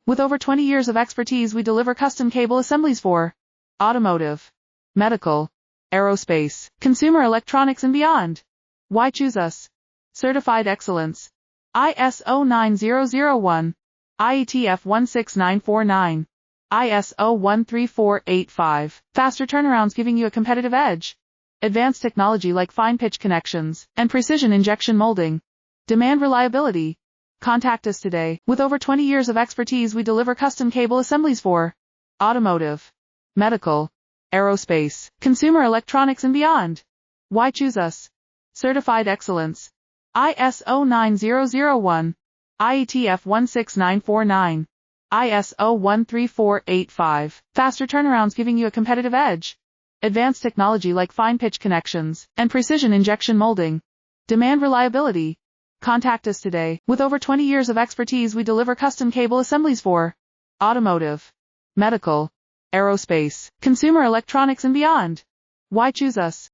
With over 20 years of expertise, we deliver custom cable assemblies for automotive, medical, aerospace, consumer electronics and beyond. Why choose us? Certified excellence. ISO 9001, IETF 16949, ISO 13485. Faster turnarounds giving you a competitive edge. Advanced technology like fine pitch connections and precision injection molding. Demand reliability. Contact us today. With over 20 years of expertise, we deliver custom cable assemblies for automotive, medical, aerospace, consumer electronics and beyond. Why choose us? Certified excellence. ISO 9001, IETF 16949, ISO 13485. Faster turnarounds giving you a competitive edge. Advanced technology like fine pitch connections and precision injection molding. Demand reliability. Contact us today. With over 20 years of expertise, we deliver custom cable assemblies for automotive, medical, aerospace, consumer electronics and beyond. Why choose us?